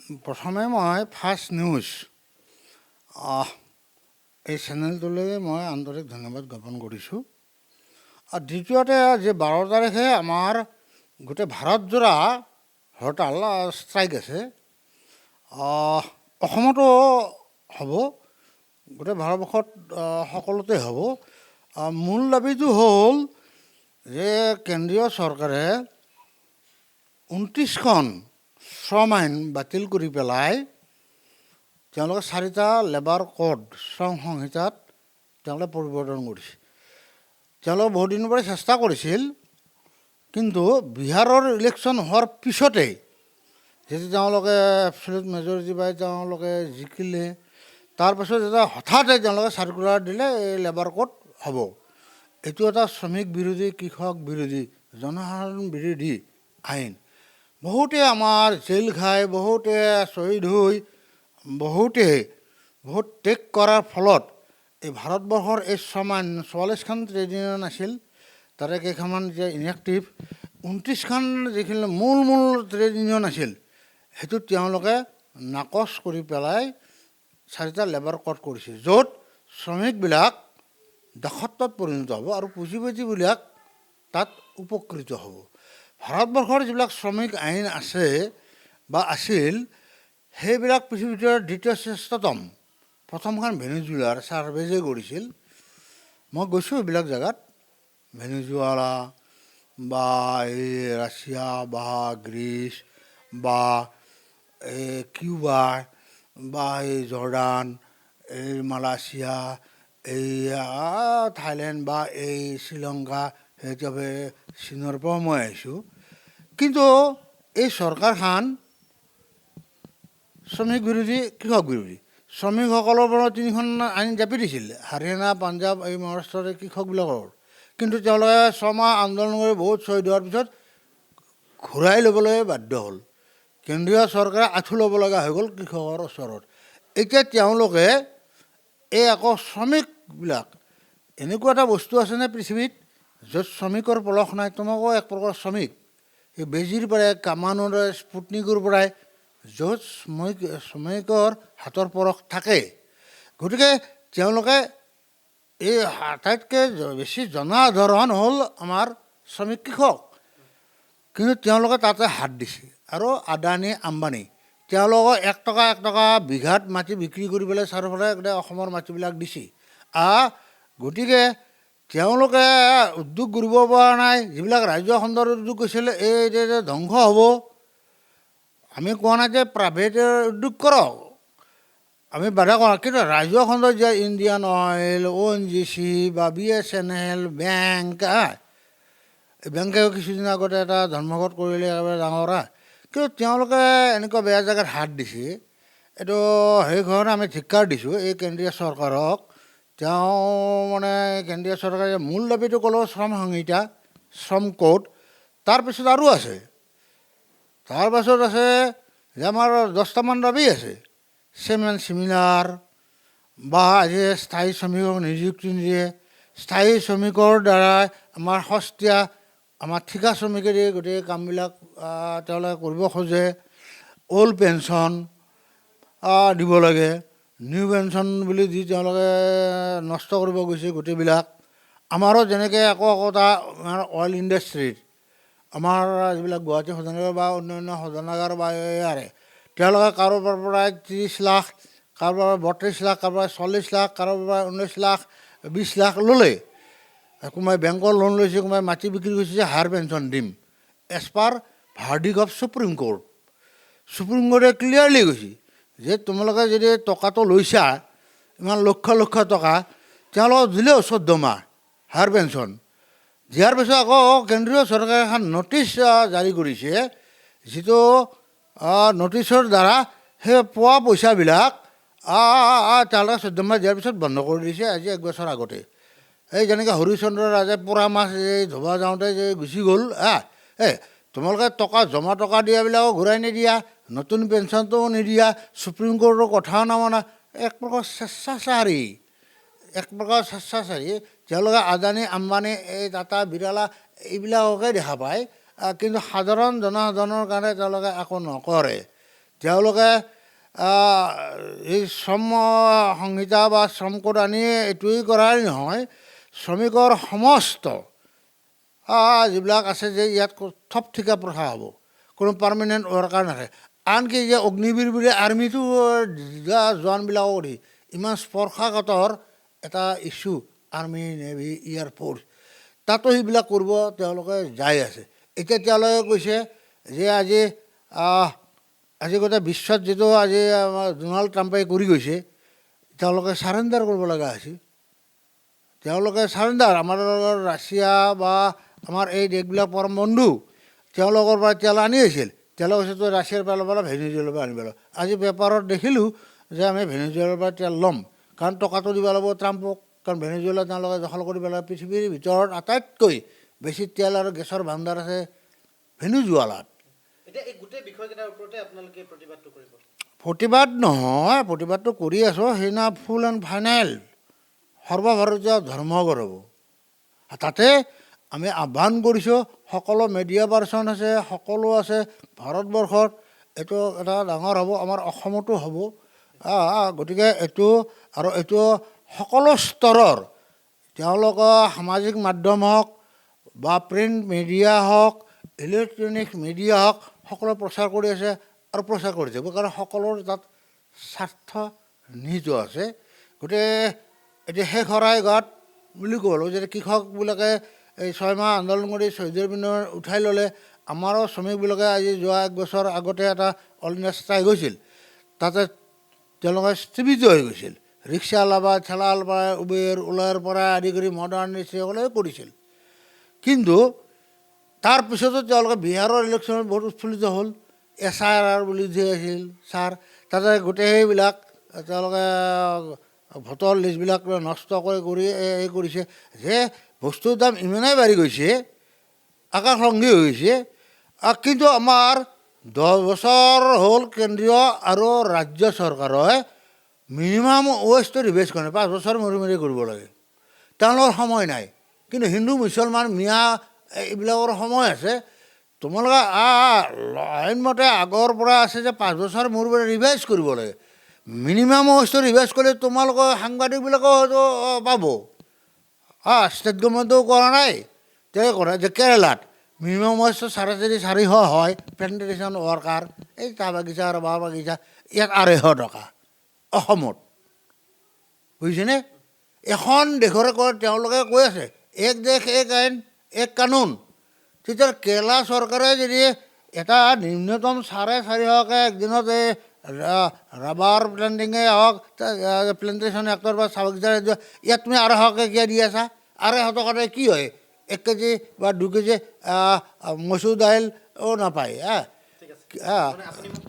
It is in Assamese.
প্ৰথমে মই ফাৰ্ষ্ট নিউজ এই চেনেলটোলৈ মই আন্তৰিক ধন্যবাদ জ্ঞাপন কৰিছোঁ। আৰু দ্বিতীয়তে যে 12 তাৰিখে আমাৰ গোটেই ভাৰতজোৰা হৰতাল ষ্ট্ৰাইক আছে, অসমতো হ'ব, গোটেই ভাৰতবৰ্ষত সকলোতে হ'ব। মূল দাবীটো হ'ল যে কেন্দ্ৰীয় চৰকাৰে 29খন শ্ৰম আইন বাতিল কৰি পেলাই তেওঁলোকে 4টা লেবাৰ কোড শ্ৰম সংহিতাত তেওঁলোকে পৰিৱৰ্তন কৰিছে। তেওঁলোকে বহু দিনৰ পৰা চেষ্টা কৰিছিল, কিন্তু বিহাৰৰ ইলেকশ্যন হোৱাৰ পিছতেই যেতিয়া তেওঁলোকে এবছলিউট মেজৰিটি পাই তেওঁলোকে জিকিলে, তাৰপাছত যেতিয়া হঠাতে তেওঁলোকে চাৰ্কুলাৰ দিলে এই লেবাৰ কোড হ'ব। এইটো এটা শ্ৰমিক বিৰোধী, কৃষক বিৰোধী, জনসাধাৰণ বিৰোধী আইন। বহুতে আমাৰ জেইল খাই, বহুতে শ্বহীদ হৈ, বহুতে বহুত ত্যাগ কৰাৰ ফলত এই ভাৰতবৰ্ষৰ এই শ্ৰম আইন 44খন ট্ৰেড ইউনিয়ন আছিল, তাৰে কেইখনমান যে ইনএক্টিভ, 29খন যিখিনি মূল ট্ৰেড ইউনিয়ন আছিল সেইটো তেওঁলোকে নাকচ কৰি পেলাই 4টা লেবাৰ কোড কৰিছে, য'ত শ্ৰমিকবিলাক দাসত্বত পৰিণত হ'ব আৰু পুঁজিপতিবিলাক তাত উপকৃত হ'ব। ভাৰতবৰ্ষৰ যিবিলাক শ্ৰমিক আইন আছে বা আছিল, সেইবিলাক পৃথিৱীৰ ভিতৰত দ্বিতীয় শ্ৰেষ্ঠতম। প্ৰথমখন ভেনেজুৱেলাৰ ছাৰ্ভে যে কৰিছিল, মই গৈছোঁ এইবিলাক জেগাত, ভেনেজুৱেলা বা এই ৰাছিয়া বা গ্ৰীচ বা এই কিউবা বা এই জৰ্ডান, এই মালয়েছিয়া, এই থাইলেণ্ড বা এই শ্ৰীলংকা, সেইভাবে চীনৰ পৰাও মই আহিছোঁ। কিন্তু এই চৰকাৰখন শ্ৰমিক বিৰোধী, কৃষক বিৰোধী। শ্ৰমিকসকলৰ পৰা 3খন আইন জাপি দিছিল, হাৰিয়ানা, পাঞ্জাৱ, এই মহাৰাষ্ট্ৰৰ কৃষকবিলাকৰ। কিন্তু তেওঁলোকে ছমাহ আন্দোলন কৰি বহুত শ্বহীদ হোৱাৰ পিছত ঘূৰাই ল'বলৈ বাধ্য হ'ল। কেন্দ্ৰীয় চৰকাৰে আঁঠু ল'ব লগা হৈ গ'ল কৃষকৰ ওচৰত। এতিয়া তেওঁলোকে এই আকৌ শ্ৰমিকবিলাক, এনেকুৱা এটা বস্তু আছেনে পৃথিৱীত য'ত শ্ৰমিকৰ পলস নাই? তোমাকো এক প্ৰকাৰ শ্ৰমিক, এই বেজীৰ পৰাই, কামানৰ, স্পুটনিকৰ পৰাই, য'ত শ্ৰমিকৰ হাতৰ পৰশ থাকে। গতিকে তেওঁলোকে এই আটাইতকৈ বেছি জনাধাৰণ হ'ল আমাৰ শ্ৰমিক কৃষক, কিন্তু তেওঁলোকে তাতে হাত দিছে। আৰু আদানী, আম্বানী, তেওঁলোকক 1 টকা বিঘাত মাটি বিক্ৰী কৰি পেলাই চাৰিওফালে অসমৰ মাটিবিলাক দিছে। গতিকে তেওঁলোকে উদ্যোগ কৰিব পৰা নাই। যিবিলাক ৰাজ্য খণ্ডৰ উদ্যোগ কৈছিলে এই ধ্বংস হ'ব। আমি কোৱা নাই যে প্ৰাইভেট উদ্যোগ কৰক, আমি বাধা কৰা, কিন্তু ৰাজ্য খণ্ডৰ যে ইণ্ডিয়ান অইল, ONGC বা BSNL, বেংক, এই বেংকেও কিছুদিন আগতে এটা ধৰ্মঘট কৰিলে একেবাৰে ডাঙৰ। কিন্তু তেওঁলোকে এনেকুৱা বেয়া জেগাত হাত দিছে, এইটো সেইকাৰণে আমি ধিক্কাৰ দিছোঁ এই কেন্দ্ৰীয় চৰকাৰক। কেন্দ্ৰীয় চৰকাৰে মূল দাবীটো ক'লো শ্ৰম সংহিতা, শ্ৰম কোড। তাৰপিছত আৰু আছে, তাৰপাছত আছে যে আমাৰ 10টামান দাবী আছে। চেমিনাৰ বা আজি স্থায়ী শ্ৰমিকক নিযুক্তি নিদিয়ে, স্থায়ী শ্ৰমিকৰ দ্বাৰা আমাৰ সস্তীয়া আমাৰ ঠিকা শ্ৰমিকেৰে গোটেই কামবিলাক তেওঁলোকে কৰিব খোজে। অল্ড পেঞ্চন দিব লাগে, নিউ পেঞ্চন বুলি দি তেওঁলোকে নষ্ট কৰিব গৈছে গোটেইবিলাক। আমাৰো যেনেকৈ আকৌ এটা অইল ইণ্ডাষ্ট্ৰীত আমাৰ যিবিলাক গুৱাহাটী শোধনাগাৰ বা অন্যান্য শোধনাগাৰ বা ইয়াৰে, তেওঁলোকে কাৰোবাৰ পৰা 30 লাখ, কাৰোবাৰ 32 লাখ, কাৰোবাৰ 40 লাখ, কাৰোবাৰ 19 লাখ, 20 লাখ ল'লে। কোনোবাই বেংকৰ লোন লৈছে, কোনোবাই মাটি বিক্ৰী কৰিছে যে হায়াৰ পেঞ্চন দিম, as per verdict of supreme court. Supreme কোৰ্টে ক্লিয়াৰলি কৈছে যে তোমালোকে যদি টকাটো লৈছা, ইমান লক্ষ টকা, তেওঁলোকক দিলেও 14 মাহ হায়াৰ পেঞ্চন দিয়াৰ পিছত আকৌ কেন্দ্ৰীয় চৰকাৰে এখন নটিচ জাৰি কৰিছে, যিটো নটিচৰ দ্বাৰা সেই পোৱা পইচাবিলাক তেওঁলোকে 14 মাহ দিয়াৰ পিছত বন্ধ কৰি দিছে। আজি 1 বছৰ আগতে এই যেনেকৈ হৰিচন্দ্ৰ ৰাজে পোৰা মাছ এই ধোবা যাওঁতে যে গুচি গ'ল, তোমালোকে জমা টকা দিয়াবিলাকো ঘূৰাই নিদিয়া, নতুন পেঞ্চনটোও নিদিয়া, সুপ্ৰিম কোৰ্টৰ কথাও নামানা, এক প্ৰকাৰ স্বেচ্ছাচাৰী, তেওঁলোকে আদানী, আম্বানী, এই টাটা, বিৰলা এইবিলাককে দেখা পায়, কিন্তু সাধাৰণ জনসাধাৰণৰ কাৰণে তেওঁলোকে একো নকৰে। তেওঁলোকে এই শ্ৰম সংহিতা বা শ্ৰম কোড আনি এইটোৱেই কৰাই নহয়, শ্ৰমিকৰ সমস্ত যিবিলাক আছে যে ইয়াত থপ ঠিকা প্ৰথা হ'ব, কোনো পাৰ্মানেণ্ট ৱৰ্কাৰ নাথাকে। আনকি যে অগ্নিবীৰ বুলি আৰ্মিটো জোৱানবিলাকো কৰি ইমান স্পৰ্শাকাতৰ এটা ইছ্যু, আৰ্মি নেভি এয়াৰফ'ৰ্চ, তাতো সেইবিলাক কৰিব তেওঁলোকে যাই আছে। এতিয়া তেওঁলোকে কৈছে যে আজি গোটেই বিশ্বত যিটো আজি আমাৰ ডোনাল্ড ট্ৰাম্পে কৰি গৈছে, তেওঁলোকে চাৰেণ্ডাৰ কৰিব লগা হৈছিল। তেওঁলোকে চাৰেণ্ডাৰ, আমাৰ ৰাছিয়া বা আমাৰ এই দেশবিলাক পৰম বন্ধু, তেওঁলোকৰ পৰা তেল আনি আছিল। তেওঁলোকে কৈছে তই ৰাছিয়াৰ পৰা ল'ব, ভেনেজুৱেলাৰ পৰা আনিব লাগিব। আজি পেপাৰত দেখিলোঁ যে আমি ভেনেজুৱেলাৰ পৰা তেল ল'ম, কাৰণ টকাটো দিব লাগিব ট্ৰাম্পক, কাৰণ ভেনেজুৱেলা তেওঁলোকে দখল কৰি পেলাই পৃথিৱীৰ ভিতৰত আটাইতকৈ বেছি তেল আৰু গেছৰ ভাণ্ডাৰ আছে ভেনেজুৱেলাত। এতিয়া এই গোটেই বিষয়কেইটাৰ ওপৰতে আপোনালোকে প্ৰতিবাদটো কৰিব? প্ৰতিবাদ নহয়, প্ৰতিবাদটো কৰি আছোঁ। সেইদিনা ফুল এণ্ড ফাইনেল সৰ্বভাৰতীয় ধৰ্মঘট হ'ব। তাতে আমি আহ্বান কৰিছোঁ, সকলো মিডিয়া পাৰ্চন আছে, সকলো আছে ভাৰতবৰ্ষত, এইটো এটা ডাঙৰ হ'ব, আমাৰ অসমতো হ'ব। গতিকে এইটো সকলো স্তৰৰ, তেওঁলোকৰ সামাজিক মাধ্যম হওক বা প্ৰিণ্ট মিডিয়া হওক, ইলেক্ট্ৰনিক মিডিয়া হওক, সকলোৱে প্ৰচাৰ কৰি আছে আৰু প্ৰচাৰ কৰি যাব, কাৰণ সকলোৰে তাত স্বাৰ্থ নিহিত আছে। গতিকে এতিয়া শেষ শৰাই ঘাট বুলি ক'লোঁ যে কৃষকবিলাকে এই 6 মাহ আন্দোলন কৰি শহীদৰ পিনৰ উঠাই ল'লে। আমাৰো শ্ৰমিকবিলাকে আজি যোৱা 1 বছৰ আগতে এটা অল ইণ্ডিয়া ষ্ট্ৰাইক হৈছিল, তাতে তেওঁলোকে স্থগিত হৈ গৈছিল। ৰিক্সাৱালা বা ঠেলাৱালা, উবেৰ ওলাৰ পৰা আদি কৰি মডাৰ্ণ সকলে কৰিছিল। কিন্তু তাৰপিছতো তেওঁলোকে বিহাৰৰ ইলেকশ্যনত বহুত উৎফুল্লিত হ'ল। SIR বুলি যে আছিল ছাৰ, তাতে গোটেইবিলাক তেওঁলোকে ভোটৰ লিষ্টবিলাক নষ্ট কৰি এই কৰিছে যে বস্তুৰ দাম ইমানেই বাঢ়ি গৈছে, আকাশলংঘী হৈ গৈছে। কিন্তু আমাৰ 10 বছৰ হ'ল কেন্দ্ৰীয় আৰু ৰাজ্য চৰকাৰে মিনিমাম ৱেজটো ৰিভাইজ কৰে, 5 বছৰ মূৰে মূৰে কৰিব লাগে। তেওঁলোকৰ সময় নাই, কিন্তু হিন্দু মুছলমান মিয়া এইবিলাকৰ সময় আছে। তোমালোকে আইনমতে আগৰ পৰা আছে যে 5 বছৰ মূৰে মূৰে ৰিভাইজ কৰিব লাগে। মিনিমাম ৱেজটো ৰিভাইজ কৰিলে তোমালোকৰ সাংবাদিকবিলাকেও হয়তো পাব। ষ্টেট গভৰ্ণমেণ্টেও কৰা নাই, তেওঁ কৰা যে কেৰেলাত মিনিমাম ৱেজটো 450 হয়, প্লেণ্টেশ্যন ৱৰ্কাৰ, এই চাহ বাগিচা আৰু বাঁহ বাগিচা, ইয়াত 250 টকা। অসমত বুজিছেনে? এখন দেশৰে তেওঁলোকে কৈ আছে এক দেশ এক আইন এক কানুন। তেতিয়া কেৰেলা চৰকাৰে যদি এটা নিম্নতম 450 একদিনত এই ৰাবাৰ প্লেণ্টিঙে হওক, প্লেণ্টেশ্যন এক্টৰ বা চাহ বাগিচা, ইয়াত তুমি 250 কিয় দি আছা? 250 টকাতে কি হয়? 1 কেজি বা 2 কেজি মচুৰ দাইলও নাপায়। ঠিক আছে। আপুনি মোক